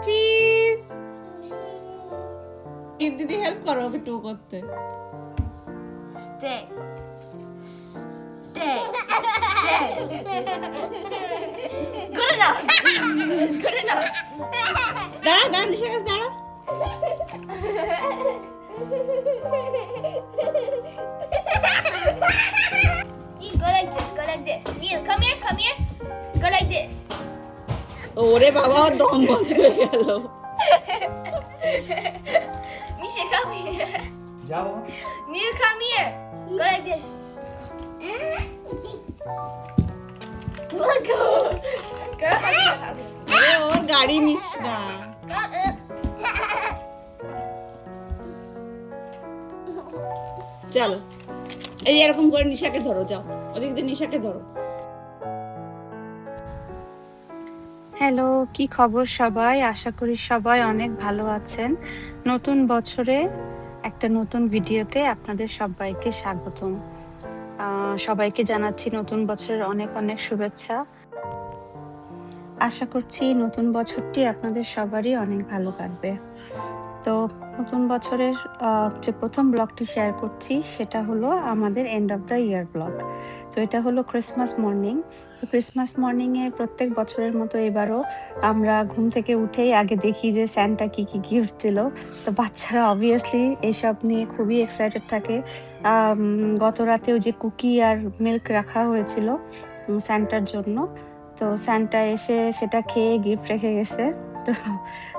Cheese. দিদি help করো ওকে two করতে। Stay. Stay. Stay. Good enough. It's good enough. দাঁড়া দাঁড়া নিশা কাছে দাঁড়া। You go like this. Go like this. Neil, come here. Come here. Go like this. ওরে বাবা দম বন্ধ হয়ে গেল। Nisha, come here. যাও Neil, come here. Go like this. Let go. Girl, ওর গাড়ি নিস না। চলো এই এরকম করে নিশাকে ধরো, যাও ওদিক দিয়ে নিশাকে ধরো। হ্যালো, কি খবর সবাই? আশা করি সবাই অনেক ভালো আছেন। নতুন বছরে একটা নতুন ভিডিওতে আপনাদের সবাইকে স্বাগতম। সবাইকে জানাচ্ছি নতুন বছরের অনেক অনেক শুভেচ্ছা। আশা করছি নতুন বছরটি আপনাদের সবারই অনেক ভালো কাটবে। তো নতুন বছরের যে প্রথম ব্লগটি শেয়ার করছি সেটা হলো আমাদের end of the year blog. তো এটা হলো ক্রিসমাস মর্নিং। তো ক্রিসমাস মর্নিংয়ে প্রত্যেক বছরের মতো এবারও আমরা ঘুম থেকে উঠেই আগে দেখি যে স্যান্টা কি কি গিফট দিল। তো বাচ্চারা অবভিয়াসলি এইসব নিয়ে খুবই এক্সাইটেড থাকে। গত রাতেও যে কুকি আর মিল্ক রাখা হয়েছিল স্যান্টার জন্য, তো স্যান্টা এসে সেটা খেয়ে গিফট রেখে গেছে। তো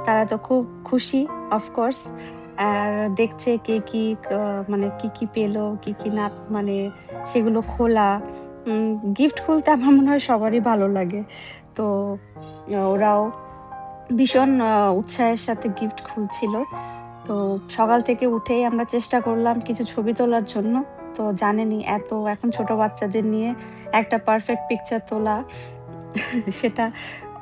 তারা তো খুব খুশি অফকোর্স, আর দেখছে কে কি মানে কি কি পেলো কি কি না, মানে সেগুলো খোলা। গিফট খুলতে আমার মনে হয় সবারই ভালো লাগে। তো ওরাও ভীষণ উৎসাহের সাথে গিফট খুলছিল। তো সকাল থেকে উঠেই আমরা চেষ্টা করলাম কিছু ছবি তোলার জন্য। তো জানেনই এত এখন ছোট বাচ্চাদের নিয়ে একটা পারফেক্ট পিকচার তোলা সেটা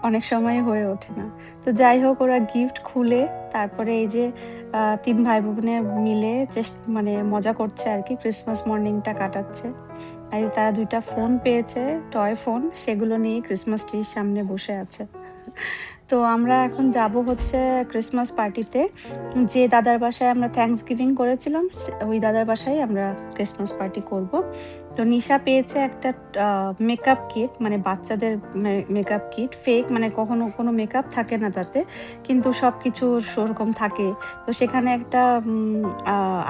অনেক সময় হয়ে ওঠে না। তো যাই হোক, ওরা গিফট খুলে তারপরে এই যে 3 ভাই বোনে মিলে মানে মজা করছে আর কি, ক্রিসমাস মর্নিংটা কাটাচ্ছে। আর এই তারা 2টা ফোন পেয়েছে, টয় ফোন, সেগুলো নিয়ে ক্রিসমাস ট্রির সামনে বসে আছে। তো আমরা এখন যাব হচ্ছে ক্রিসমাস পার্টিতে। যে দাদার বাসায় আমরা থ্যাঙ্কস গিভিং করেছিলাম ওই দাদার বাসায় আমরা ক্রিসমাস পার্টি করব। তো নিশা পেয়েছে একটা মেকআপ কিট, মানে বাচ্চাদের মেকআপ কিট, ফেক, মানে কখনো কোনো মেকআপ থাকে না তাতে, কিন্তু সব কিছু সেরকম থাকে। তো সেখানে একটা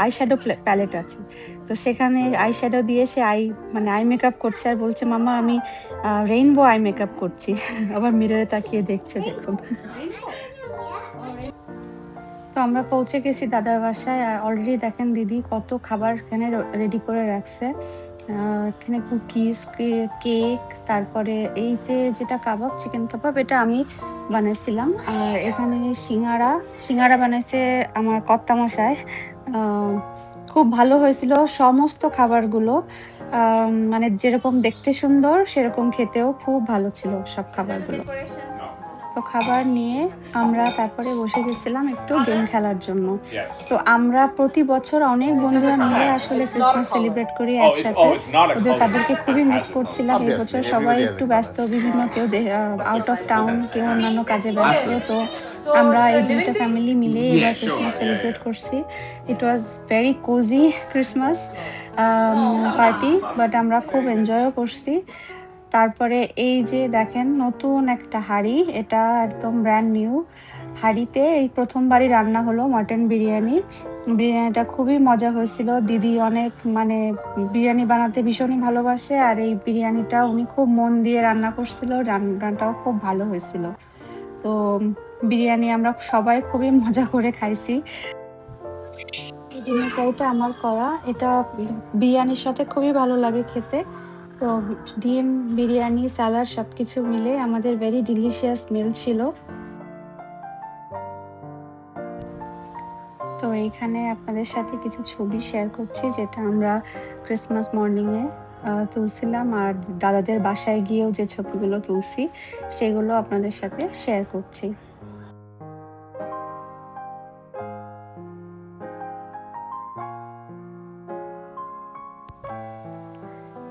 আইশ্যাডো প্যালেট আছে। তো সেখানে আইশ্যাডো দিয়ে সে আই মেকআপ করছে আর বলছে মামা আমি রেইনবো আই মেকআপ করছি। আবার মিররে তাকিয়ে দেখছে, দেখুন। তো আমরা পৌঁছে গেছি দাদার বাসায়, আর অলরেডি দেখেন দিদি কত খাবার এখানে রেডি করে রাখছে। এখানে কুকিজ, কেক, তারপরে এই যেটা কাবাব, চিকেন কাবাব, এটা আমি বানাইছিলাম। আর এখানে সিঙ্গারা বানাইছে আমার কর্তামশাই। খুব ভালো হয়েছিল সমস্ত খাবারগুলো। মানে যেরকম দেখতে সুন্দর সেরকম খেতেও খুব ভালো ছিল সব খাবারগুলো। তো খাবার নিয়ে আমরা তারপরে বসে গেছিলাম একটু গেম খেলার জন্য। তো আমরা প্রতি বছর অনেক বন্ধুরা মিলে আসলে ক্রিসমাস সেলিব্রেট করি একসাথে। ওদের তাদেরকে খুবই মিস করছিলাম। এই বছর সবাই একটু ব্যস্ত, বিভিন্ন কেউ আউট অফ টাউন, কেউ অন্যান্য কাজে ব্যস্ত। তো আমরা এই 2টা ফ্যামিলি মিলে এবার ক্রিসমাস সেলিব্রেট করছি। It was very cosy Christmas party, but আমরা খুব এনজয়ও করছি। তারপরে এই যে দেখেন নতুন একটা হাঁড়ি, এটা একদম ব্র্যান্ড নিউ। হাঁড়িতে এই প্রথমবারই রান্না হলো মাটন বিরিয়ানি। বিরিয়ানিটা খুবই মজা হয়েছিল। দিদি অনেক মানে বিরিয়ানি বানাতে ভীষণই ভালোবাসে, আর এই বিরিয়ানিটা উনি খুব মন দিয়ে রান্না করছিল, রান্নাটাও খুব ভালো হয়েছিল। তো বিরিয়ানি আমরা সবাই খুবই মজা করে খাইছি। এটা আমার করা, এটা বিরিয়ানির সাথে খুবই ভালো লাগে খেতে। তো ডিম, বিরিয়ানি, স্যালাড সবকিছু মিলে আমাদের ভেরি ডিলিশিয়াস মিল ছিল। তো এইখানে আপনাদের সাথে কিছু ছবি শেয়ার করছি যেটা আমরা ক্রিসমাস মর্নিংয়ে তুলছিলাম, আর দাদাদের বাসায় গিয়েও যে ছবিগুলো তুলছি সেগুলো আপনাদের সাথে শেয়ার করছি।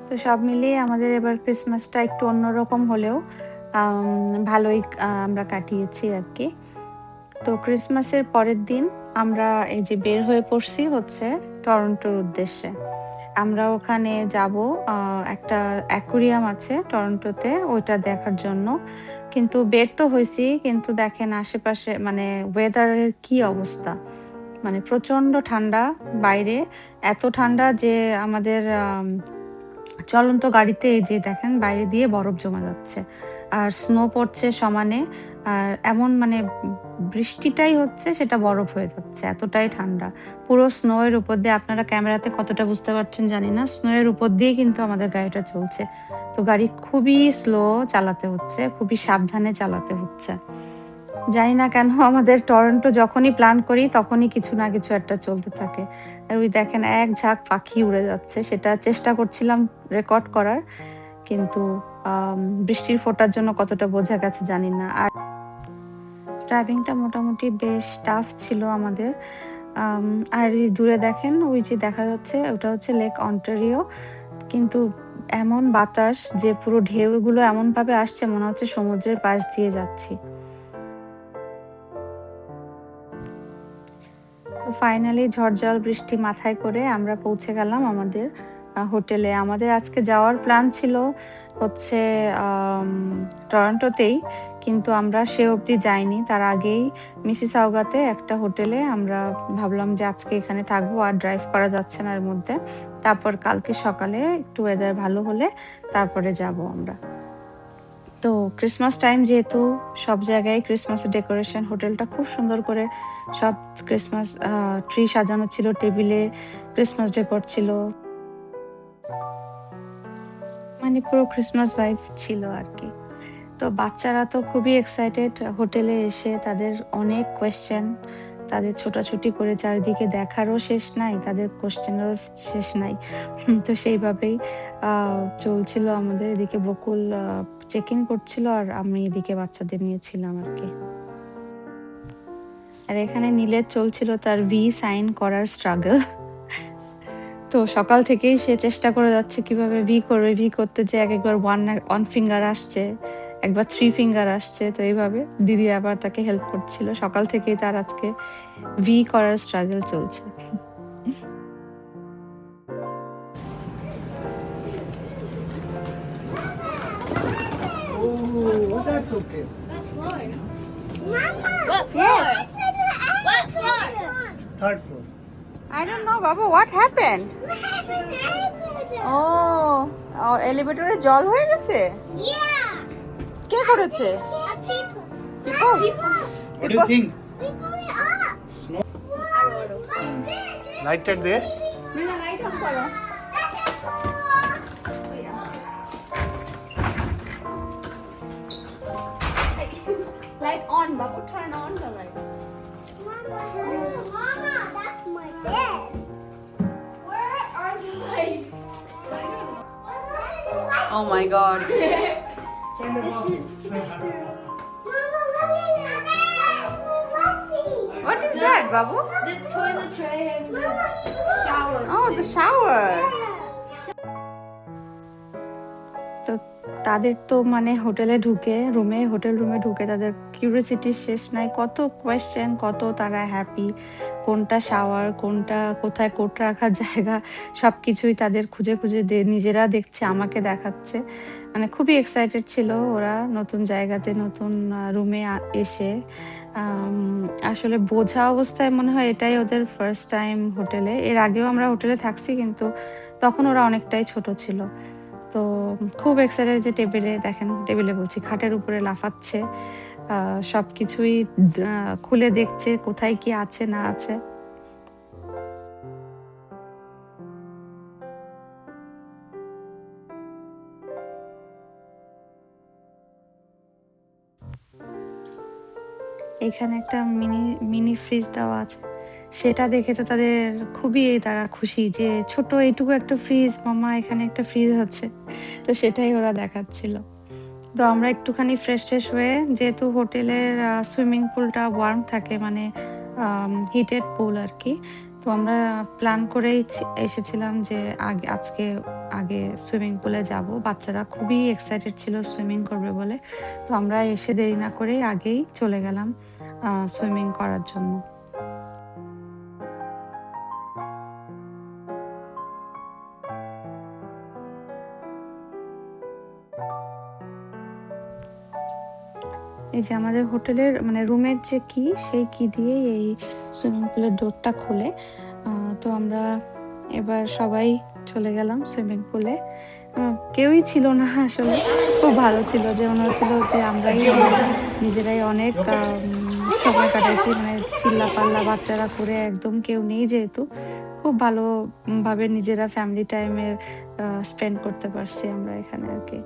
তো সব মিলিয়ে আমাদের এবার ক্রিসমাসটা একটু অন্যরকম হলেও ভালোই আমরা কাটিয়েছি আর কি। তো ক্রিসমাসের পরের দিন আমরা এই যে বের হয়ে পড়ছি হচ্ছে টরন্টোর উদ্দেশ্যে। আমরা ওখানে যাব, একটা অ্যাকুরিয়াম আছে টরন্টোতে, ওইটা দেখার জন্য। কিন্তু বের তো হয়েছি, কিন্তু দেখেন আশেপাশে মানে ওয়েদারের কি অবস্থা, মানে প্রচন্ড ঠান্ডা বাইরে। এত ঠান্ডা যে আমাদের চলন্ত গাড়িতে এই যে দেখেন বাইরে দিয়ে বরফ জমা যাচ্ছে, আর স্নো পড়ছে সমানে। আর এমন মানে বৃষ্টিটাই হচ্ছে, সেটা বরফ হয়ে যাচ্ছে, এতটাই ঠান্ডা। পুরো স্নো এর উপর দিয়ে, আপনারা ক্যামেরাতে কতটা বুঝতে পারছেন জানি না, স্নো এর উপর দিয়ে কিন্তু আমাদের গাড়িটা চলছে। তো গাড়ি খুবই স্লো চালাতে হচ্ছে, খুবই সাবধানে চালাতে হচ্ছে। জানি না কেন আমাদের টরন্টো যখনই প্ল্যান করি তখনই কিছু না কিছু একটা চলতে থাকে। আর ওই দেখেন এক ঝাঁক পাখি উড়ে যাচ্ছে, সেটা চেষ্টা করছিলাম রেকর্ড করার, কিন্তু বৃষ্টির ফোঁটার জন্য কতটা বোঝা গেছে জানি না। আর ড্রাইভিংটা মোটামুটি বেশ টাফ ছিল আমাদের। আর এই দূরে দেখেন ওই যে দেখা যাচ্ছে, ওটা হচ্ছে লেক অন্টারিও। কিন্তু এমন বাতাস যে পুরো ঢেউগুলো এমন ভাবে আসছে, মনে হচ্ছে সমুদ্রের পাশ দিয়ে যাচ্ছি। ফাইনালি ঝড় বৃষ্টি মাথায় করে আমরা পৌঁছে গেলাম আমাদের হোটেলে। আমাদের আজকে যাওয়ার প্ল্যান ছিল হচ্ছে টরন্টোতেই, কিন্তু আমরা সে অবধি যাইনি। তার আগেই মিসিসাউগাতে একটা হোটেলে আমরা ভাবলাম যে আজকে এখানে থাকবো, আর ড্রাইভ করা যাচ্ছে না এর মধ্যে। তারপর কালকে সকালে একটু ওয়েদার ভালো হলে তারপরে যাব আমরা। তো ক্রিসমাস টাইম যেহেতু, সব জায়গায় ক্রিসমাসের ডেকোরেশন, হোটেলটা খুব সুন্দর করে সব ক্রিসমাস ট্রি সাজানো ছিল, টেবিলে ক্রিসমাস ডেকোর ছিল, মানে পুরো ক্রিসমাস ভাইব ছিল আর কি। তো বাচ্চারা তো খুবই এক্সাইটেড হোটেলে এসে, তাদের অনেক কোয়েশ্চেন, তাদের ছোটাছুটি করে চারিদিকে দেখারও শেষ নাই, তাদের কোশ্চেনেরও শেষ নাই। তো সেইভাবেই চলছিল আমাদের। এদিকে বকুল চেক ইন করছিল, আর আমি এদিকে বাচ্চাদের নিয়েছিলাম আর কি। আর এখানে নীলের চলছিল তার ভি সাইন করার স্ট্রাগল। তো সকাল থেকেই সে চেষ্টা করে যাচ্ছে কিভাবে ভি করবে। ভি করতে যে একবার ওয়ান ফিঙ্গার আসছে, একবার 3 ফিঙ্গার আসছে। তো এইভাবে দিদি আবার তাকে হেল্প করছিল। সকাল থেকেই তার আজকে ভি করার স্ট্রাগল চলছে। Oh, that's okay. What floor? Yes. What floor? Third floor. I don't know, Babu, what happened? ও এলিভেটরে জল হয়ে গেছে। Yeah. কে করেছে? People. What do you think? We're going up. Snow. Like Light at there. Mrina light on করো। Light on বাবু, turn on the light. Mama, that's my bed. Where are the lights? Oh my god. This is. Mama, look at your bed. What is that, Babu? The toilet tray and the shower. Oh, the shower. তো তাদের তো মানে হোটেলে ঢুকে hotel রুমে ঢুকে তাদের কিউরিওসিটির শেষ নাই, কত কোয়েশ্চেন, কত তারা হ্যাপি, কোনটা শাওয়ার, কোনটা কোথায় কোট রাখার জায়গা, সবকিছুই তাদের খুঁজে খুঁজে নিজেরা দেখছে, আমাকে দেখাচ্ছে। মানে খুবই এক্সাইটেড ছিল ওরা নতুন জায়গাতে, নতুন রুমে এসে। আসলে বোঝা অবস্থায় মনে হয় এটাই ওদের ফার্স্ট টাইম হোটেলে। এর আগেও আমরা হোটেলে থাকছি, কিন্তু তখন ওরা অনেকটাই ছোট ছিল। তো খুব এক্সাইটেড যে টেবিলে বলছি, খাটের উপরে লাফাচ্ছে, সবকিছুই খুলে দেখছে কোথায় কি আছে না আছে। এখানে একটা মিনি ফ্রিজ দেওয়া আছে, সেটা দেখে তো তারা খুশি যে ছোট এইটুকু একটা ফ্রিজ, মামা এখানে একটা ফ্রিজ আছে। তো সেটাই ওরা দেখাচ্ছিল। তো আমরা একটুখানি ফ্রেশ হয়ে, যেহেতু হোটেলের সুইমিং পুলটা ওয়ার্ম থাকে, মানে হিটেড পুল আর কি। তো আমরা প্ল্যান করেই এসেছিলাম যে আজকে আগে সুইমিং পুলে যাব। বাচ্চারা খুবই এক্সাইটেড ছিল সুইমিং করবে বলে। তো আমরা এসে দেরি না করে আগেই চলে গেলাম। সুইমিং করার জন্য। এই যে আমাদের হোটেলের মানে রুমের যে কি, সেই কি দিয়ে এই সুইমিং পুলের ডোরটা খুলে। তো আমরা এবার সবাই চলে গেলাম সুইমিং পুলে। কেউই ছিল না আসলে, খুব ভালো ছিল, যে মনে হচ্ছিল যে আমরাই নিজেরাই অনেক সময় কাটাইছি, মানে চিল্লা পাল্লা বাচ্চারা করে, একদম কেউ নেই যেহেতু, খুব ভালোভাবে নিজেরা ফ্যামিলি টাইমের স্পেন্ড করতে পারছি আমরা এখানে আর কি।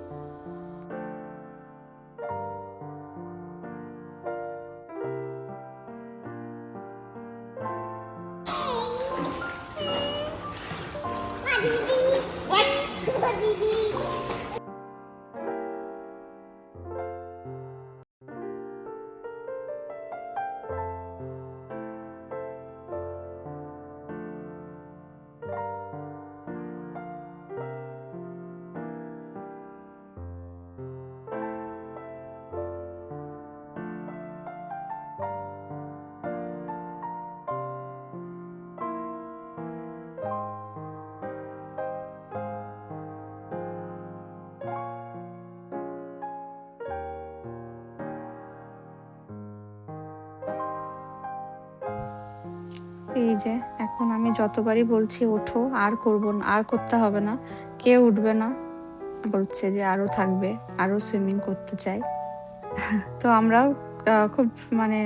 এই যে এখন আমি যতবারই বলছি ওঠো, আর করবো না, আর করতে হবে না, কেউ উঠবে না, বলছে যে আরো থাকবে, আরো সুইমিং করতে চাই। তো আমরাও খুব মানে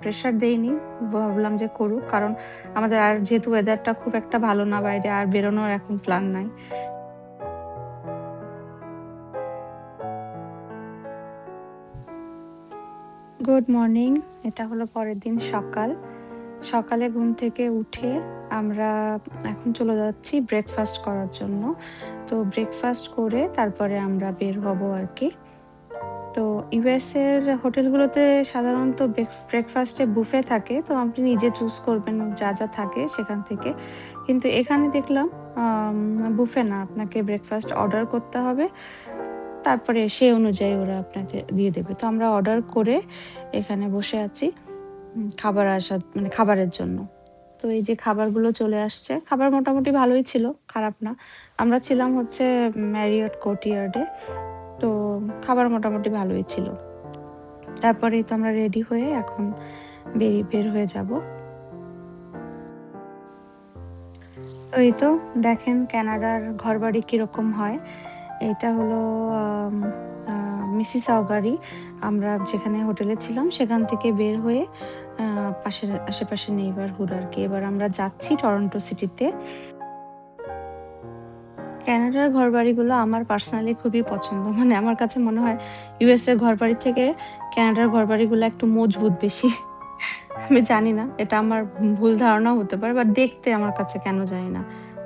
প্রেশার দেইনি, ভাবলাম যে করুক, কারণ আমাদের আর যেহেতু ওয়েদারটা খুব একটা ভালো না, বাইরে আর বেরোনোর এখন প্ল্যান নাই। গুড মর্নিং, এটা হলো পরের দিন সকাল। সকালে ঘুম থেকে উঠে আমরা এখন চলে যাচ্ছি ব্রেকফাস্ট করার জন্য। তো ব্রেকফাস্ট করে তারপরে আমরা বের হব আর কি। তো ইউএস এর হোটেলগুলোতে সাধারণত ব্রেকফাস্টে বুফে থাকে, তো আপনি নিজে চুজ করবেন যা যা থাকে সেখান থেকে। কিন্তু এখানে দেখলাম বুফে না, আপনাকে ব্রেকফাস্ট অর্ডার করতে হবে, তারপরে সে অনুযায়ী ওরা আপনাকে দিয়ে দেবে। তো আমরা অর্ডার করে এখানে বসে আছি মানে খাবারের জন্য। তো এই যে খাবারগুলো চলে আসছে, খাবার মোটামুটি ভালোই ছিল, খারাপ না। আমরা ছিলাম হচ্ছে ম্যারিয়ট কোর্টিয়ার্ডে, তো খাবার মোটামুটি ভালোই ছিল। তারপরেই তো আমরা রেডি হয়ে এখন বের হয়ে যাব। তো এই তো দেখেন কানাডার ঘরবাড়ি কিরকম হয়। এটা হলো মিসিসাগারি। আমরা যেখানে হোটেলে ছিলাম সেখান থেকে বের হয়ে আশেপাশে নেইবারহুড আর কি। এবার আমরা যাচ্ছি টরন্টো সিটিতে। কানাডার ঘরবাড়িগুলো আমার পার্সোনালি খুবই পছন্দ, মানে আমার কাছে মনে হয় ইউএস এর ঘরবাড়ি থেকে কানাডার ঘরবাড়িগুলো একটু মজবুত বেশি। আমি জানি না, এটা আমার ভুল ধারণা হতে পারে, বাট দেখতে আমার কাছে কেন জানি না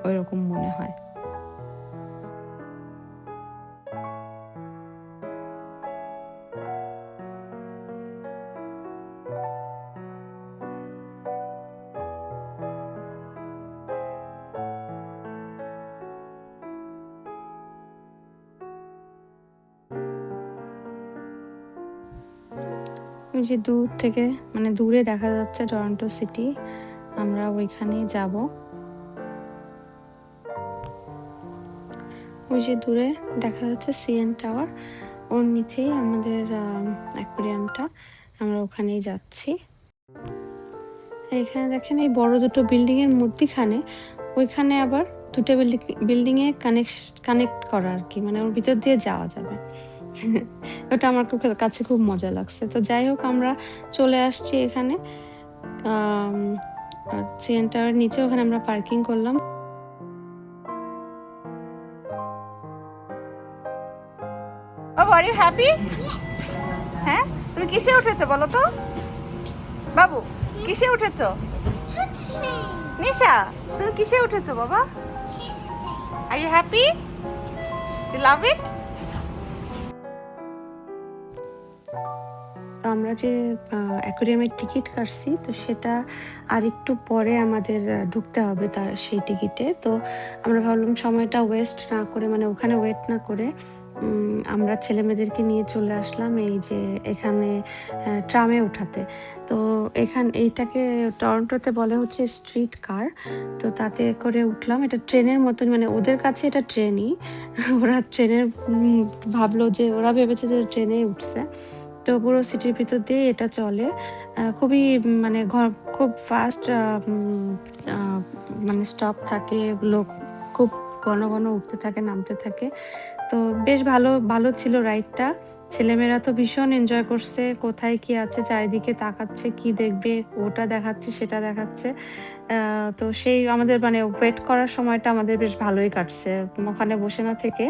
ওইরকম মনে হয়। ওই যে দূর থেকে মানে দূরে দেখা যাচ্ছে টরন্টো সিটি, আমরা ওইখানেই যাব। ওই যে দূরে দেখা যাচ্ছে সিএন টাওয়ার, ওর নিচেই আমাদের অ্যাকুয়ারিয়ামটা, আমরা ওখানেই যাচ্ছি। এখানে দেখেন এই বড় দুটো বিল্ডিং এর মধ্যখানে, ওইখানে আবার দুটো বিল্ডিং এ কানেক্ট করা আর কি, মানে ওর ভিতর দিয়ে যাওয়া যাবে। ওটা আমার কাছে খুব মজা লাগছে। তো যাই হোক, আমরা চলে আসছি এখানে সেন্টার নিচে, ওখানে আমরা পার্কিং করলাম। বাবু, আর ইউ হ্যাপি? হ্যাঁ, তুমি কিসে উঠেছো বলো তো বাবু, কিসে উঠেছো? নিশা, তুমি কিসে উঠেছো বাবা? Are you happy? You love it? আমরা যে অ্যাকোয়ারিয়ামের টিকিট কাটছি, তো সেটা আর একটু পরে আমাদের ঢুকতে হবে তার সেই টিকিটে। তো আমরা ভাবলাম সময়টা ওয়েস্ট না করে, মানে ওখানে ওয়েট না করে আমরা ছেলেমেয়েদেরকে নিয়ে চলে আসলাম এই যে এখানে ট্রামে উঠাতে। তো এইটাকে টরন্টোতে বলে হচ্ছে স্ট্রিট কার। তো তাতে করে উঠলাম। এটা ট্রেনের মতন, মানে ওদের কাছে এটা ট্রেনই। ওরা ট্রেনের ভাবলো যে, ওরা ভেবেছে যে ট্রেনেই উঠছে। তো পুরো সিটির ভিতর দিয়ে এটা চলে। খুবই মানে খুব ফাস্ট, মানে স্টপ থাকে, লোক খুব ঘন ঘন উঠতে থাকে নামতে থাকে। তো বেশ ভালো ছিল রাইডটা। ছেলেমেয়েরা তো ভীষণ এনজয় করছে। কোথায় কি আছে চারিদিকে তাকাচ্ছে, কি দেখবে ওটা দেখাচ্ছে সেটা দেখাচ্ছে। তো সেই আমাদের মানে ওয়েট করার সময়টা আমাদের বেশ ভালোই কাটছে। ওখানে বসে না থেকে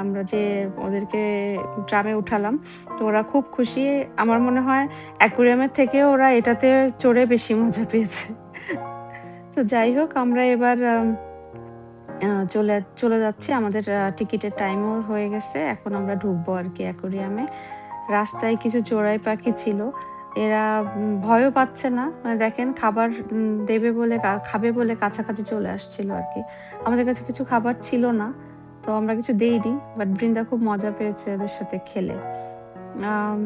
আমরা যে ওদেরকে ট্রামে উঠালাম, তো ওরা খুব খুশি। আমার মনে হয় অ্যাকুয়ারিয়ামের থেকে ওরা এটাতে চড়ে বেশি মজা পেয়েছে। তো যাই হোক, আমরা এবার চলে যাচ্ছি। আমাদের টিকিটের টাইমও হয়ে গেছে। এখন আমরা ঢুকবো আর কি অ্যাকুয়ারিয়ামে। রাস্তায় কিছু চড়াই পাখি ছিল। এরা ভয়ও পাচ্ছে না। মানে দেখেন, খাবার দেবে বলে খাবে বলে কাছাকাছি চলে আসছিল আর কি। আমাদের কাছে কিছু খাবার ছিল না, তো আমরা কিছু দেইনি। বাট বৃন্দা খুব মজা পেয়েছে ওদের সাথে খেলে। আম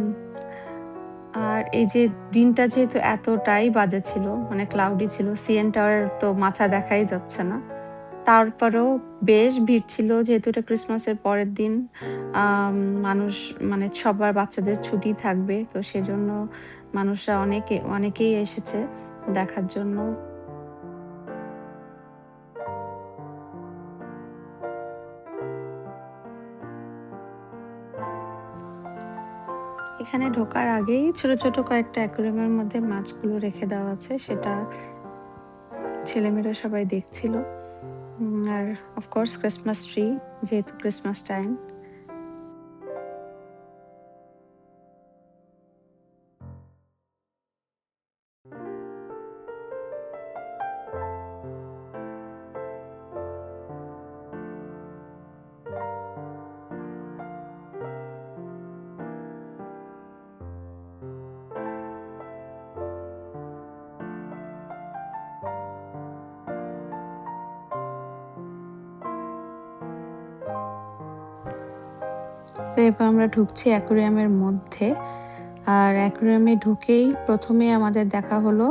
আর এই যে দিনটা যেহেতু এতটাই বাজে ছিল, মানে ক্লাউডি ছিল, সিএন টাওয়ার তো মাথা দেখাই যাচ্ছে না। তারপরেও বেশ ভিড় ছিল, যেহেতু এটা ক্রিসমাসের পরের দিন। মানুষ মানে সবার বাচ্চাদের ছুটি থাকবে, তো সেজন্য মানুষরা অনেকেই এসেছে দেখার জন্য। এখানে ঢোকার আগেই ছোট ছোট কয়েকটা অ্যাকুয়ারিয়ামের মধ্যে মাছগুলো রেখে দেওয়া আছে, সেটা ছেলেমেয়েরা সবাই দেখছিল। আর অফকোর্স ক্রিসমাস ট্রি, যেহেতু ক্রিসমাস টাইম। তো এবার আমরা ঢুকছি অ্যাকুয়ারিয়ামের মধ্যে। আর অ্যাকুয়ারিয়ামে ঢুকেই প্রথমে আমাদের দেখা হলো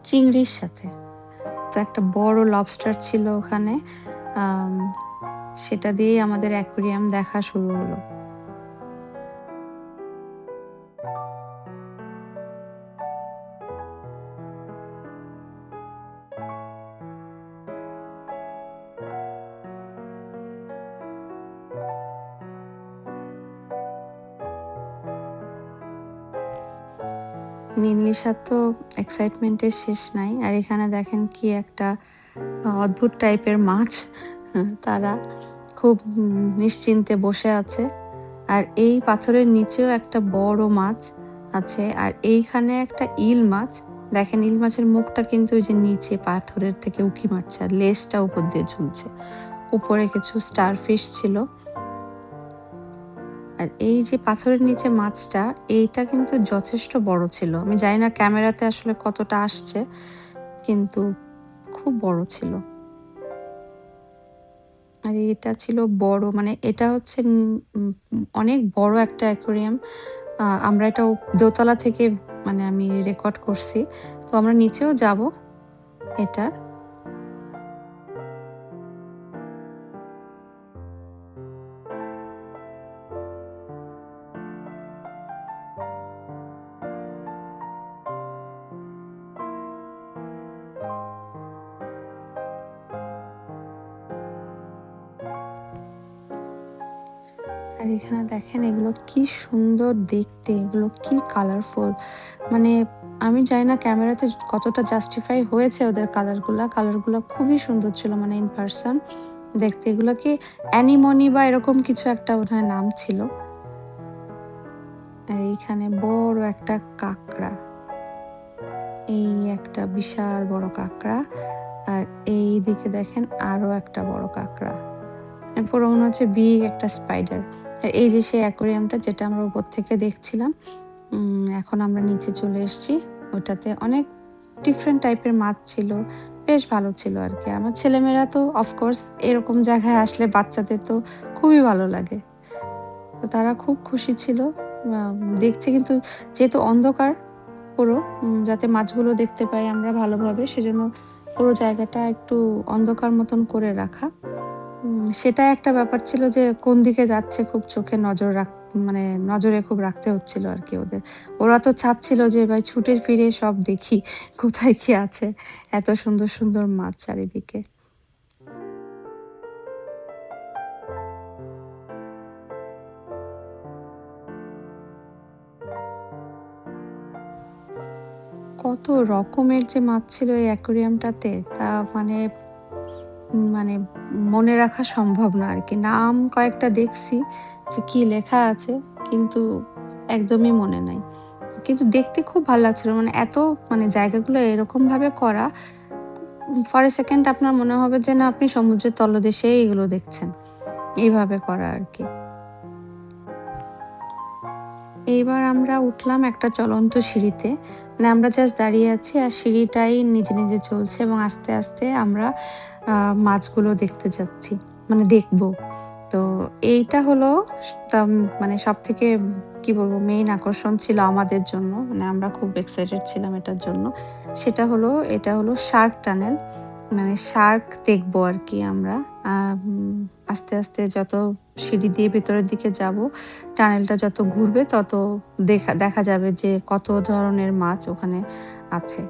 চিংড়ির সাথে। তো একটা বড় লবস্টার ছিল ওখানে। সেটা দিয়েই আমাদের অ্যাকুয়ারিয়াম দেখা শুরু হলো। নীলিশার তো এক্সাইটমেন্টের শেষ নাই। আর এখানে দেখেন কি একটা অদ্ভুত টাইপের মাছ। তারা খুব নিশ্চিন্তে বসে আছে। আর এই পাথরের নিচেও একটা বড় মাছ আছে। আর এইখানে একটা ইল মাছ। দেখেন, ইল মাছের মুখটা কিন্তু ওই যে নিচে পাথরের থেকে উঁকি মারছে, আর লেজটা উপর দিয়ে ঝুলছে। উপরে কিছু স্টারফিশ ছিল। আর এই যে পাথরের নিচে মাছটা, এইটা কিন্তু যথেষ্ট বড় ছিল। আমি জানি না ক্যামেরাতে আসলে কতটা আসছে, কিন্তু খুব বড় ছিল। আর এটা ছিল বড়, মানে এটা হচ্ছে অনেক বড় একটা অ্যাকোয়ারিয়াম। আমরা এটা দোতলা থেকে মানে আমি রেকর্ড করছি। তো আমরা নিচেও যাব এটার। আর এখানে দেখেন এগুলো কি সুন্দর দেখতে, এগুলো কি কালারফুল। মানে আমি জানি না ক্যামেরাতে কতটা জাস্টিফাই হয়েছে ওদের কালারগুলো খুবই সুন্দর ছিল, মানে ইন পার্সন দেখতে। এগুলো কি অ্যানিমনি বা এরকম কিছু একটা বোধহয় নাম ছিল। আর এইখানে বড় একটা কাঁকড়া, এই একটা বিশাল বড় কাঁকড়া। আর এই দিকে দেখেন আরো একটা বড় কাঁকড়া, পুরো মনে হচ্ছে বিগ একটা স্পাইডার। আর এই যে সেই অ্যাকোয়ারিয়ামটা যেটা আমরা উপর থেকে দেখছিলাম, এখন আমরা নিচে চলে এসেছি। ওটাতে অনেক ডিফারেন্ট টাইপের মাছ ছিল, বেশ ভালো ছিল আর কি। আমার ছেলেমেয়েরা তো অফকোর্স এরকম জায়গায় আসলে বাচ্চাদের তো খুবই ভালো লাগে। তো তারা খুব খুশি ছিল দেখছে, কিন্তু যেহেতু অন্ধকার পুরো, যাতে মাছগুলো দেখতে পাই আমরা ভালোভাবে, সেজন্য পুরো জায়গাটা একটু অন্ধকার মতন করে রাখা। সেটা একটা ব্যাপার ছিল যে কোন দিকে যাচ্ছে খুব চোখে মানে নজরে খুব রাখতে হচ্ছিল আর কি ওদের। ওরা তো চাচ্ছিল যে ভাই ছুটে ফিরে সব দেখি কোথায় কি আছে, এত সুন্দর সুন্দর মাছ চারিদিকে। কত রকমের যে মাছ ছিল এই অ্যাকোরিয়ামটাতে, তা মানে মানে মনে রাখা সম্ভব না আর কি। নাম কয়েকটা দেখছি যে কি লেখা আছে, কিন্তু একদমই মনে নাই। কিন্তু দেখতে খুব ভালো লাগছিল, মানে এত মানে জায়গাগুলো এরকম ভাবে করা, ফর এ সেকেন্ড আপনার মনে হবে যে না আপনি সমুদ্রের তলদেশে এগুলো দেখছেন, এইভাবে করা আর কি। এইবার আমরা উঠলাম একটা চলন্ত সিঁড়িতে, মানে আমরা জাস্ট দাঁড়িয়ে আছি আর সিঁড়িটাই নিজে নিজে চলছে, এবং আস্তে আস্তে আমরা মাছগুলো দেখতে যাচ্ছি, মানে দেখবো। তো এইটা হলো মানে সব থেকে কি বলবো মেইন আকর্ষণ ছিল আমাদের জন্য, মানে আমরা খুব এক্সাইটেড ছিলাম এটার জন্য। এটা হলো শার্ক টানেল, মানে শার্ক দেখবো আর কি আমরা। আস্তে আস্তে যত সিঁড়ি দিয়ে ভেতরের দিকে যাব, টানেলটা যত ঘুরবে তত দেখা যাবে যে কত ধরনের মাছ ওখানে আছে।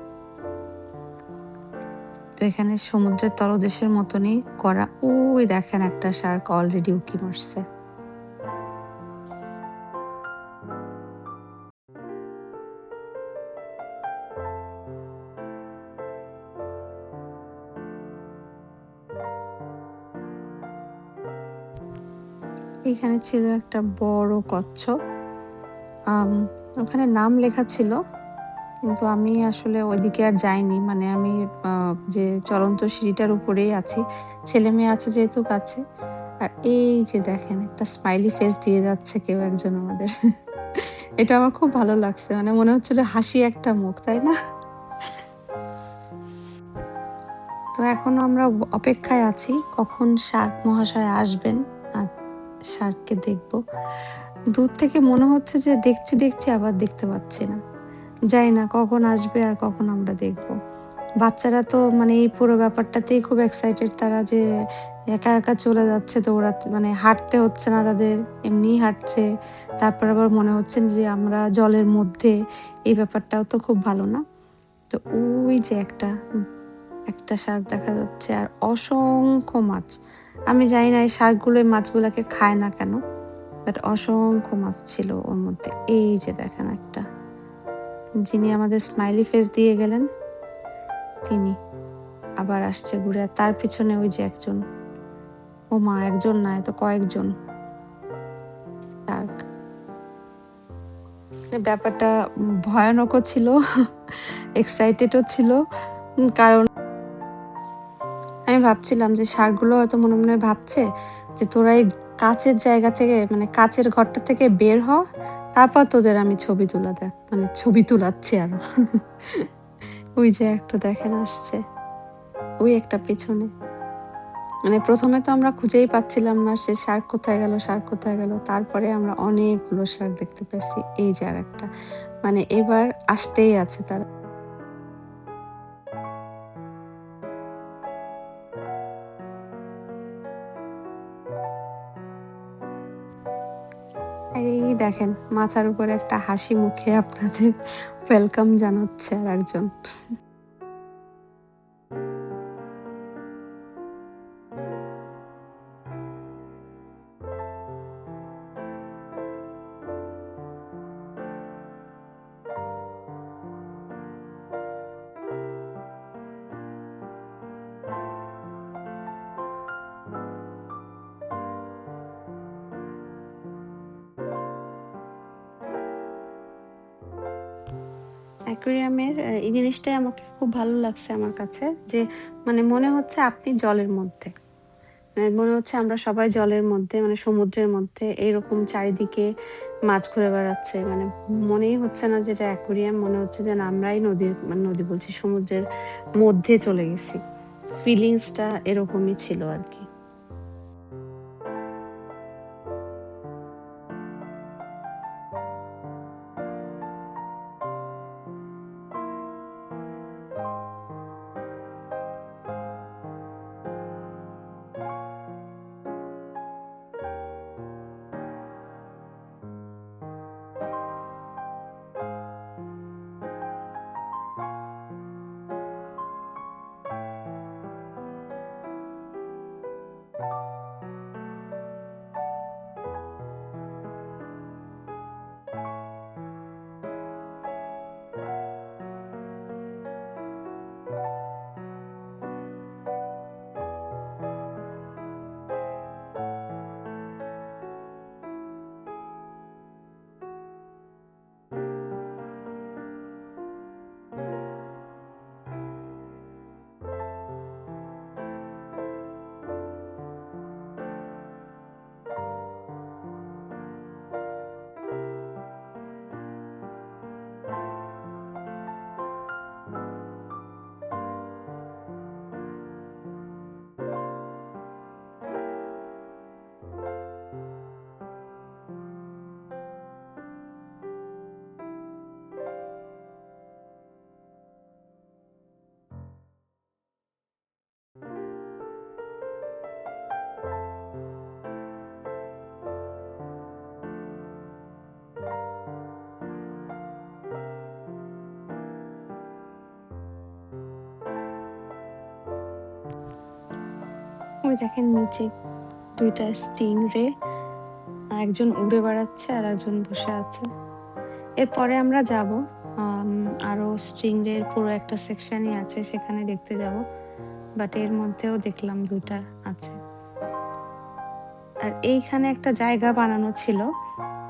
তো এখানে সমুদ্রের তলদেশের মতনই করা। ওই দেখেন একটা শার্ক অলরেডি উঁকি মারছে। এখানে ছিল একটা বড় কচ্ছপ, ওখানে নাম লেখা ছিল, কিন্তু আমি আসলে ওইদিকে আর যাইনি। মানে আমি যে চলন্ত সিঁড়িটার উপরেই আছি, ছেলে মেয়ে আছে যেহেতু কাছে। আর এই যে দেখেন একটা স্মাইলি ফেস দিয়ে যাচ্ছে কেউ একজন আমাদের। এটা আমার খুব ভালো লাগছে, মানে মনে হচ্ছিল হাসি একটা মুখ, তাই না? তো এখনো আমরা অপেক্ষায় আছি কখন শার্ক মহাশয় আসবেন আর শার্ককে দেখবো। দূর থেকে মনে হচ্ছে যে দেখছি দেখছি আবার দেখতে পাচ্ছি না, জানি না কখন আসবে আর কখন আমরা দেখব। বাচ্চারা তো মানে এই পুরো ব্যাপারটাতেই খুব এক্সাইটেড, তারা যে একা একা চলে যাচ্ছে, তো ওরা মানে হাঁটতে হচ্ছে না তাদের, এমনিই হাঁটছে। তারপর আবার মনে হচ্ছে যে আমরা জলের মধ্যে, এই ব্যাপারটাও তো খুব ভালো না। তো ওই যে একটা শার্ক দেখা যাচ্ছে আর অসংখ্য মাছ। আমি জানি না এই শার্কগুলো এই মাছগুলোকে খায় না কেন, বাট অসংখ্য মাছ ছিল ওর মধ্যে। এই যে দেখেন একটা, যিনি আমাদের স্মাইলি ফেস দিয়ে গেলেন তিনি আবার আসছে ঘুরে, আর তার পিছনে ওই যে একজন, ও মা একজন না এত কয়েকজন শার্ক। ব্যাপারটা ভয়ানকও ছিল, এক্সাইটেডও ছিল, কারণ আমি ভাবছিলাম যে শার্কগুলো হয়তো মনে মনে ভাবছে যে তোরা এই কাচের জায়গা থেকে, মানে কাচের ঘরটা থেকে বের হ, তারপর তোদের আমি ছবি মানে ছবি তুলাচ্ছি আরো। ওই যে একটা দেখেন আসছে, ওই একটা পেছনে। মানে প্রথমে তো আমরা খুঁজেই পাচ্ছিলাম না সে শার্ক কোথায় গেল, শার্ক কোথায় গেল। তারপরে আমরা অনেকগুলো শার্ক দেখতে পেয়েছি। এই যে আর একটা, মানে এবার আসতেই আছে তারা। এই দেখেন মাথার উপরে একটা হাসি মুখে আপনাদের ওয়েলকাম জানাচ্ছে আর একজন। অ্যাকুয়ারিয়ামের এই জিনিসটাই আমাকে খুব ভালো লাগছে আমার কাছে, যে মানে মনে হচ্ছে আপনি জলের মধ্যে, মানে মনে হচ্ছে আমরা সবাই জলের মধ্যে, মানে সমুদ্রের মধ্যে, এইরকম চারিদিকে মাছ ঘুরে বেড়াচ্ছে। মানে মনেই হচ্ছে না যেটা অ্যাকুয়ারিয়াম, মনে হচ্ছে যেন আমরাই মানে নদী বলছি, সমুদ্রের মধ্যে চলে গেছি। ফিলিংসটা এরকমই ছিল আর কি। ওই দেখেন নিচে দুইটা স্টিং রে, একজন উড়ে বেড়াচ্ছে আর একজন বসে আছে। এরপরে আমরা যাব আরো স্টিং রে পুরো একটা সেকশনই আছে, সেখানে দেখতে যাব। বাট এর মধ্যেও দেখলাম দুইটা আছে। আর এইখানে একটা জায়গা বানানো ছিল,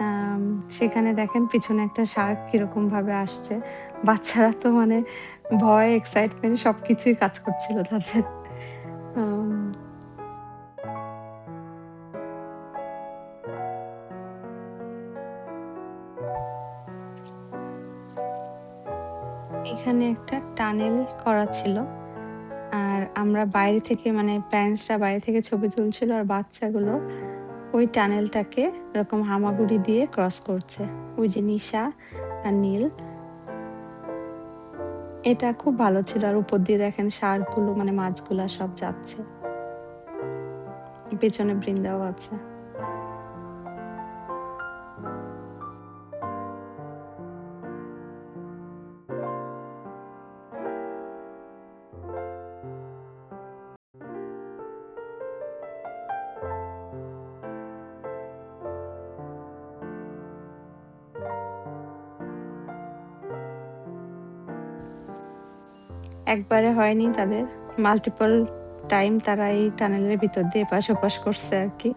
আম, সেখানে দেখেন পিছনে একটা শার্ক কিরকম ভাবে আসছে। বাচ্চারা তো মানে ভয় এক্সাইটমেন্ট সবকিছুই কাজ করছিল তাদের। আম, এখানে একটা টানেল করা ছিল, আর আমরা বাইরে থেকে মানে প্যারেন্টসরা বাইরে থেকে ছবি তুলছিল, আর বাচ্চাগুলো ওই টানেলটাকে এরকম হামাগুড়ি দিয়ে ক্রস করছে। ওই যে নিশা আর নীল, এটা খুব ভালো ছিল। আর উপর দিয়ে দেখেন শার্কগুলো মানে মাছগুলা সব যাচ্ছে, পেছনে বৃন্দাও আছে। একবারে হয়নি তাদের, মাল্টিপল টাইম তারা এই টানেলের ভিতর দিয়ে এপাশ ওপাশ করছে আর কি।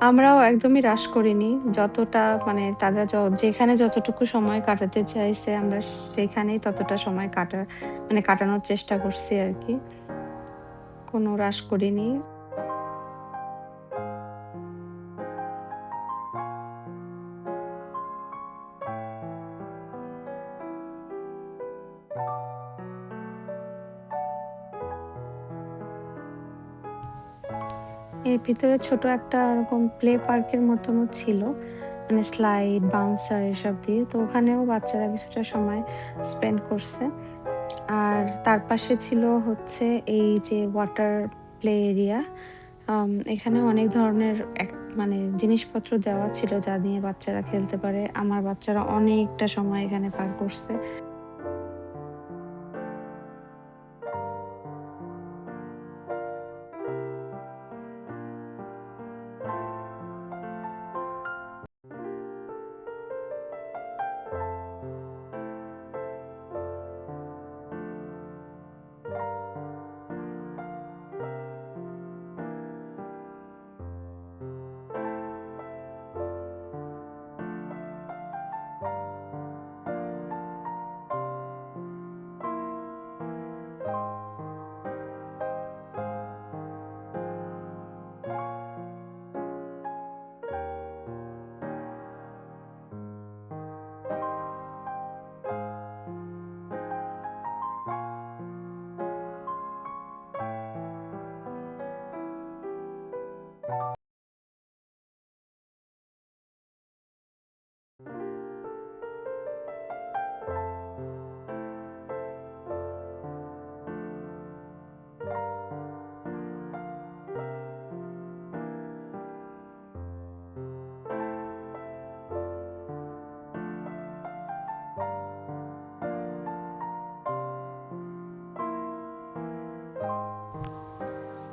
আমরাও একদমই রাশ করিনি, যতটা মানে তারা যেখানে যতটুকু সময় কাটাতে চাইছে আমরা সেখানেই ততটা সময় মানে কাটানোর চেষ্টা করছি আর কি, কোনো রাশ করিনি। এর ভিতরে ছোট একটা এরকম প্লে পার্কের মতনও ছিল, মানে স্লাইড বাউন্সার এসব দিয়ে, তো ওখানেও বাচ্চারা কিছুটা সময় স্পেন্ড করছে। আর তার পাশে ছিল হচ্ছে এই যে ওয়াটার প্লে এরিয়া। এখানে অনেক ধরনের মানে জিনিসপত্র দেওয়া ছিল যা নিয়ে বাচ্চারা খেলতে পারে। আমার বাচ্চারা অনেকটা সময় এখানে পার করছে।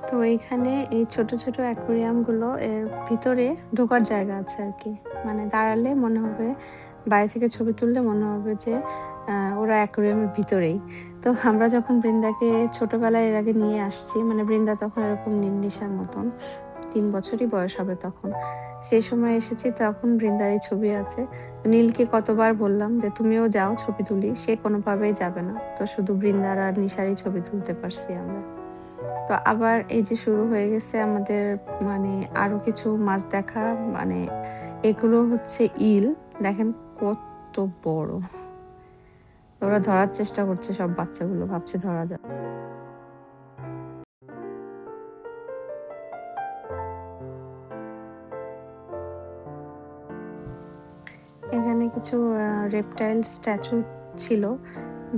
তো এইখানে এই ছোট ছোট অ্যাকোয়ারিয়াম গুলো, এর ভিতরে ঢোকার জায়গা আছে আর কি, মানে দাঁড়ালে মনে হবে, বাইরে থেকে ছবি তুললে মনে হবে যে ওরা অ্যাকোয়ারিয়ামের ভিতরেই। তো আমরা যখন বৃন্দাকে ছোটবেলায় এর আগে নিয়ে আসছি, মানে বৃন্দা তখন এরকম নির্নিশার মতন 3 বছরই বয়স হবে তখন, সেই সময় এসেছি, তখন বৃন্দার এই ছবি আছে। নীলকে কতবার বললাম যে তুমিও যাও ছবি তুলি, সে কোনোভাবেই যাবে না, তো শুধু বৃন্দার আর নিশারই ছবি তুলতে পারছি আমরা। তো আবার এই যে শুরু হয়ে গেছে আমাদের মানে আরো কিছু মাছ দেখা, মানে এগুলো হচ্ছে ইল, দেখেন কত বড়। তো ওরা ধরার চেষ্টা করছে, সব বাচ্চাগুলো ভাবছে ধরা যাবে। এখানে কিছু রেপটাইল স্ট্যাচু ছিল,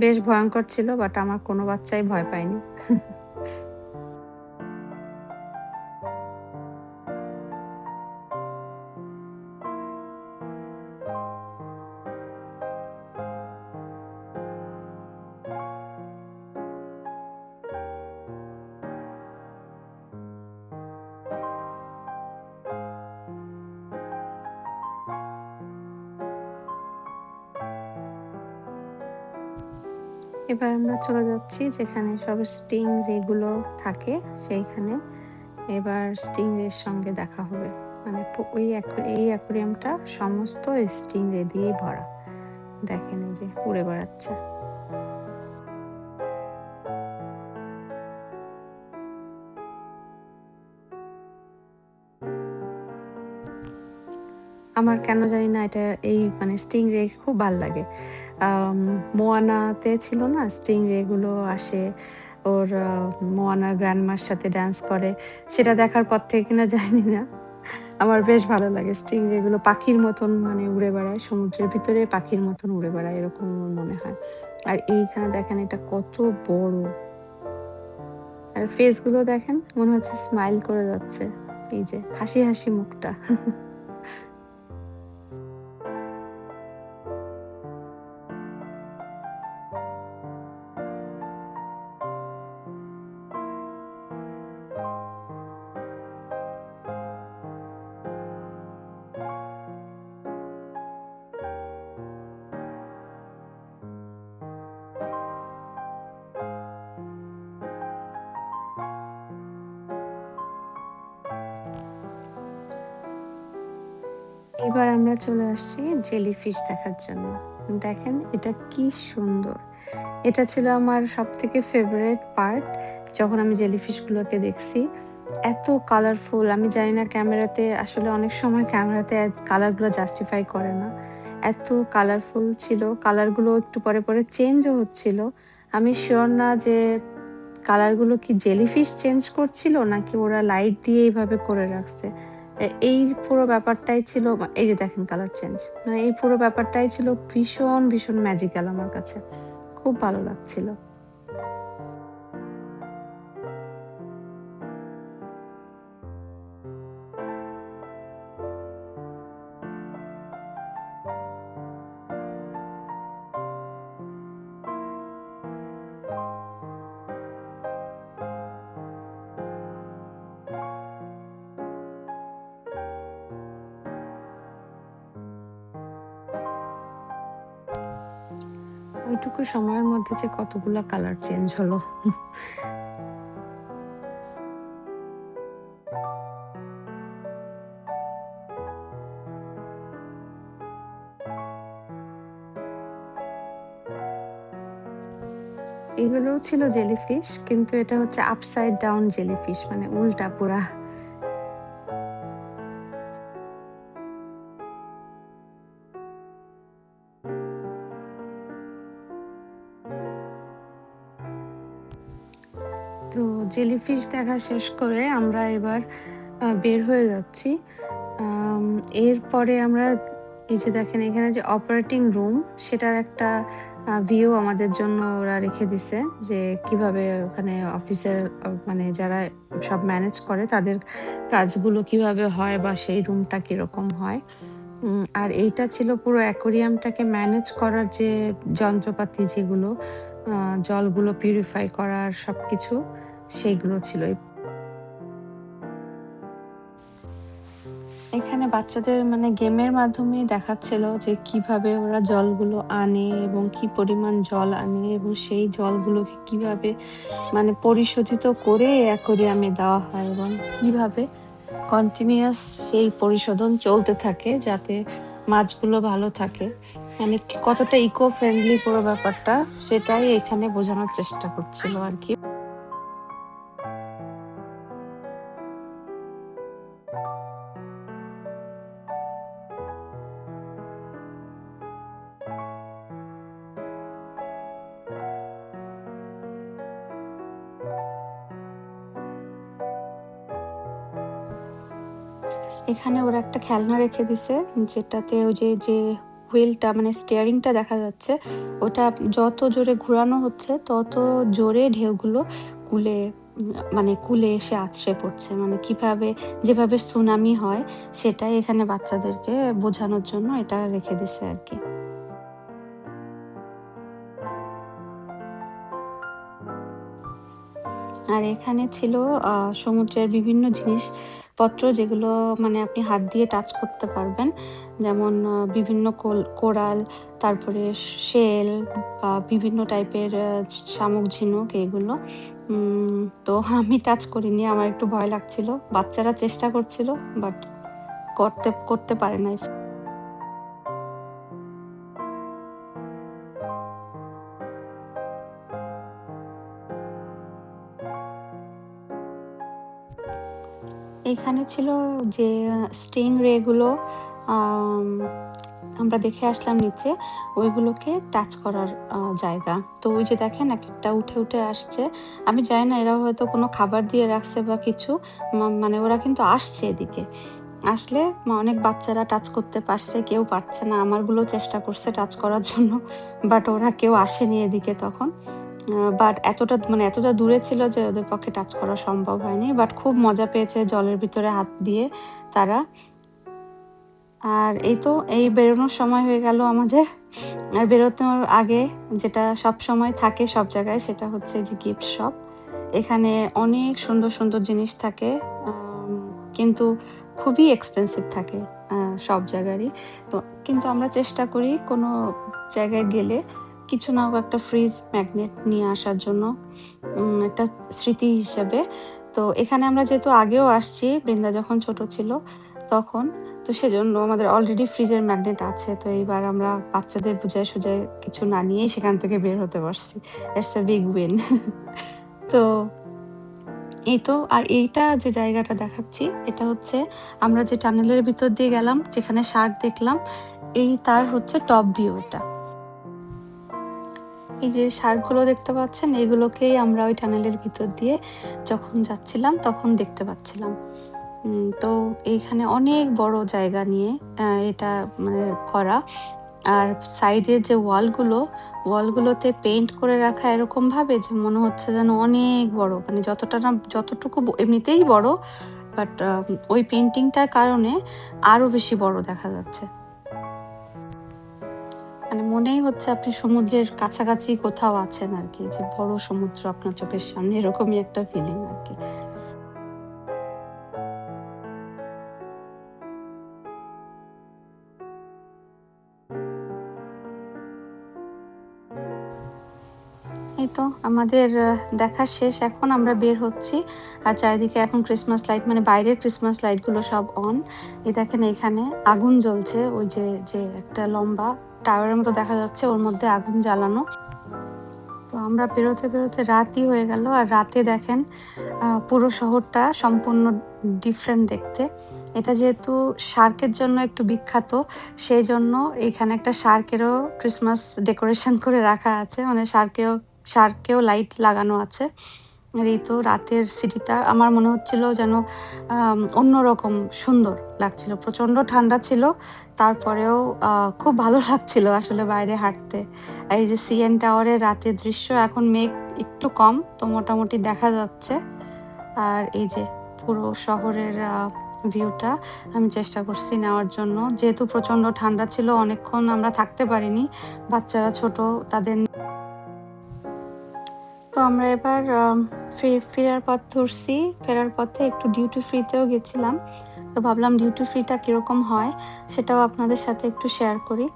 বেশ ভয়ঙ্কর ছিল, বাট আমার কোনো বাচ্চাই ভয় পায়নি। এবার আমরা চলে যাচ্ছি যেখানে সব স্টিং রেগুলো থাকে সেইখানে। এবার স্টিং রের সঙ্গে দেখা হবে, মানে এই অ্যাকুরিয়ামটা সমস্ত স্টিং রে দিয়েই ভরা। দেখেন এই যে উড়ে বেড়াচ্ছে। আমার কেন জানি না এটা এই মানে স্টিং রে খুব ভাল লাগে। মোয়ানাতে ছিল না স্টিং রে গুলো আসে, ওর মোয়ানার গ্র্যান্ডমার সাথে ডান্স করে, সেটা দেখার পর থেকে কিনা জানি না আমার বেশ ভালো লাগে। স্টিং রে গুলো পাখির মতন মানে উড়ে বেড়ায়, সমুদ্রের ভিতরে পাখির মতন উড়ে বেড়ায় এরকম আমার মনে হয়। আর এইখানে দেখেন এটা কত বড়, আর ফেস গুলো দেখেন মনে হচ্ছে স্মাইল করে যাচ্ছে, এই যে হাসি হাসি মুখটা। এবার আমরা চলে আসছি জেলিফিশ দেখার জন্য। দেখেন এটা কি সুন্দর, এটা ছিল আমার সব থেকে ফেভারিট পার্ট যখন আমি জেলিফিশ গুলোকে দেখছি। এত কালারফুল, আমি জানি না ক্যামেরাতে, আসলে অনেক সময় ক্যামেরাতে কালারগুলো জাস্টিফাই করে না। এত কালারফুল ছিল, কালারগুলো একটু পরে পরে চেঞ্জও হচ্ছিল। আমি শিওর না যে কালারগুলো কি জেলিফিশ চেঞ্জ করছিল নাকি ওরা লাইট দিয়ে এইভাবে করে রাখছে। এই পুরো ব্যাপারটাই ছিল, এই যে দেখেন কালার চেঞ্জ, মানে এই পুরো ব্যাপারটাই ছিল ভীষণ ভীষণ ম্যাজিক্যাল আমার কাছে, খুব ভালো লাগছিল। ওইটুকু সময়ের মধ্যে যে কতগুলা কালার চেঞ্জ হলো। এগুলোও ছিল জেলিফিশ, কিন্তু এটা হচ্ছে আপসাইড ডাউন জেলিফিশ, মানে উল্টা পুরা। তো জেলিফিশ দেখা শেষ করে আমরা এবার বের হয়ে যাচ্ছি। আম, এরপরে আমরা এই যে দেখেন এখানে যে অপারেটিং রুম, সেটার একটা ভিউ আমাদের জন্য ওরা রেখে দিছে, যে কিভাবে ওখানে অফিসের মানে যারা সব ম্যানেজ করে তাদের কাজগুলো কিভাবে হয় বা সেই রুমটা কিরকম হয়। আর এইটা ছিল পুরো অ্যাকোরিয়ামটাকে ম্যানেজ করার যে যন্ত্রপাতি, যেগুলো জলগুলো পিউরিফাই করার সবকিছু সেইগুলো ছিল। এখানে বাচ্চাদের মানে গেমের মাধ্যমে দেখাচ্ছিল যে কিভাবে ওরা জলগুলো আনে এবং কি পরিমাণ জল আনে এবং সেই জলগুলোকে কিভাবে মানে পরিশোধিত করে অ্যাকোরিয়ামে দেওয়া হয় এবং কিভাবে কন্টিনিউয়াস সেই পরিশোধন চলতে থাকে যাতে মাছগুলো ভালো থাকে, মানে কতটা ইকো ফ্রেন্ডলি পুরো ব্যাপারটা সেটাই এখানে বোঝানোর চেষ্টা করছিল আর কি। এখানে ওরা একটা খেলনা রেখে দিছে, যেটাতে ওই যে হুইলটা মানে স্টিয়ারিংটা দেখা যাচ্ছে, ওটা যত জোরে ঘোরানো হচ্ছে তত জোরে ঢেউগুলো কুলে মানে কুলে এসে আছড়ে পড়ছে, মানে কিভাবে যেভাবে সুনামি হয় সেটাই এখানে বাচ্চাদেরকে বোঝানোর জন্য এটা রেখে দিছে আর কি। আর এখানে ছিল সমুদ্রের বিভিন্ন জিনিস জিনিসপত্র যেগুলো মানে আপনি হাত দিয়ে টাচ করতে পারবেন, যেমন বিভিন্ন কোরাল, তারপরে শেল বা বিভিন্ন টাইপের শামুক ঝিনুক এগুলো। তো আমি টাচ করিনি, আমার একটু ভয় লাগছিল। বাচ্চারা চেষ্টা করছিল, বাট করতে পারে নাই। এখানে ছিল যে স্টিং রে গুলো, আমরা দেখে আসলাম নিচে, ওইগুলোকে টাচ করার জায়গা। তো ওই যে দেখেন এক একটা উঠে উঠে আসছে। আমি জানি না এরা হয়তো কোনো খাবার দিয়ে রাখছে বা কিছু, মানে ওরা কিন্তু আসছে এদিকে। আসলে অনেক বাচ্চারা টাচ করতে পারছে, কেউ পারছে না। আমারগুলো চেষ্টা করছে টাচ করার জন্য, বাট ওরা কেউ আসেনি এদিকে তখন। বাট এতটা দূরে ছিল যে ওদের পক্ষে টাচ করা সম্ভব হয়নি। বাট খুব মজা পেয়েছে জলের ভিতরে হাত দিয়ে তারা। আর এই বেরোনোর সময় হয়ে গেল আমাদের। আর বেরোনোর আগে যেটা সব সময় থাকে সব জায়গায়, সেটা হচ্ছে যে গিফট শপ। এখানে অনেক সুন্দর সুন্দর জিনিস থাকে, কিন্তু খুবই এক্সপেন্সিভ থাকে সব জায়গারই। তো কিন্তু আমরা চেষ্টা করি কোনো জায়গায় গেলে কিছু না হোক একটা ফ্রিজ ম্যাগনেট নিয়ে আসার জন্য, একটা স্মৃতি হিসেবে। তো এখানে আমরা যেহেতু আগেও আসছি, বৃন্দা যখন ছোট ছিল তখন, তো সেজন্য আমাদের অলরেডি ফ্রিজের ম্যাগনেট আছে। তো এইবার আমরা বাচ্চাদের বুঝায় সুঝায় কিছু না নিয়েই সেখান থেকে বের হতে পারছি। It's a big win. তো আর এইটা যে জায়গাটা দেখাচ্ছি, এটা হচ্ছে আমরা যে টানেলের ভিতর দিয়ে গেলাম, যেখানে শার্ক দেখলাম, তার হচ্ছে টপ ভিউ এটা। এই যে শার্কগুলো দেখতে পাচ্ছেন, এগুলোকেই আমরা ওই টানেলের ভিতর দিয়ে যখন যাচ্ছিলাম তখন দেখতে পাচ্ছিলাম। তো এইখানে অনেক বড় জায়গা নিয়ে এটা মানে করা। আর সাইডের যে ওয়ালগুলোতে পেইন্ট করে রাখা এরকম ভাবে যে মনে হচ্ছে যেন অনেক বড়, মানে যতটুকু এমনিতেই বড়, বাট ওই পেইন্টিংটার কারণে আরো বেশি বড় দেখা যাচ্ছে। মানে মনেই হচ্ছে আপনি সমুদ্রের কাছাকাছি কোথাও আছেন আর কি, যে বড় সমুদ্র আপনার চোখের সামনে, এরকমই একটা ফিলিং আর কি। এই তো আমাদের দেখা শেষ, এখন আমরা বের হচ্ছি। আর চারিদিকে এখন ক্রিসমাস লাইট, মানে বাইরের ক্রিসমাস লাইটগুলো সব অন। এই দেখেন এখানে আগুন জ্বলছে, ওই যে যে একটা লম্বা টাওয়ারের মতো দেখা যাচ্ছে, ওর মধ্যে আগুন জ্বালানো। তো আমরা বেরোতে বেরোতে রাতই হয়ে গেল। আর রাতে দেখেন পুরো শহরটা সম্পূর্ণ ডিফারেন্ট দেখতে। এটা যেহেতু শার্কের জন্য একটু বিখ্যাত, সেই জন্য এখানে একটা শার্কেরও ক্রিসমাস ডেকোরেশন করে রাখা আছে, মানে শার্কেও লাইট লাগানো আছে। আর এই তো রাতের সিটিটা আমার মনে হচ্ছিল যেন অন্যরকম সুন্দর লাগছিল। প্রচন্ড ঠান্ডা ছিল, তারপরেও খুব ভালো লাগছিল আসলে বাইরে হাঁটতে। আর এই যে সিএন টাওয়ারের রাতের দৃশ্য, এখন মেঘ একটু কম, তো মোটামুটি দেখা যাচ্ছে। আর এই যে পুরো শহরের ভিউটা আমি চেষ্টা করছি নেওয়ার জন্য, যেহেতু প্রচন্ড ঠান্ডা ছিল, অনেকক্ষণ আমরা থাকতে পারিনি, বাচ্চারা ছোট তাদের। তো আমরা এবার ফেরার পথ ধরছি। ফেরার পথে একটু ডিউটি ফ্রিতেও গেছিলাম, তো ভাবলাম ডিউটি ফ্রিটা কিরকম হয় সেটাও আপনাদের সাথে একটু শেয়ার করি।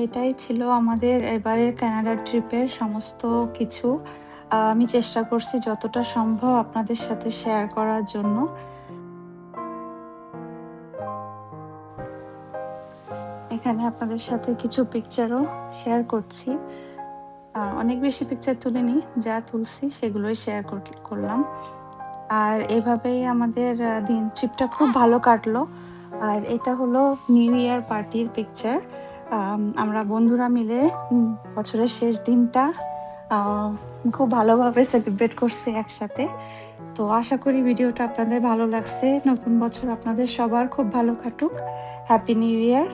এটাই ছিল আমাদের এবারের কানাডা ট্রিপের সমস্ত কিছু। আমি চেষ্টা করছি যতটা সম্ভব আপনাদের সাথে শেয়ার করার জন্য। এখানে আপনাদের সাথে কিছু পিকচারও শেয়ার করছি। অনেক বেশি পিকচার তুলিনি, যা তুলছি সেগুলোই শেয়ার করলাম। আর এভাবেই আমাদের ট্রিপটা খুব ভালো কাটলো। আর এটা হলো নিউ ইয়ার পার্টির পিকচার। আমরা বন্ধুরা মিলে বছরের শেষ দিনটা খুব ভালোভাবে সেলিব্রেট করছি একসাথে। তো আশা করি ভিডিওটা আপনাদের ভালো লাগছে। নতুন বছর আপনাদের সবার খুব ভালো কাটুক। Happy new year.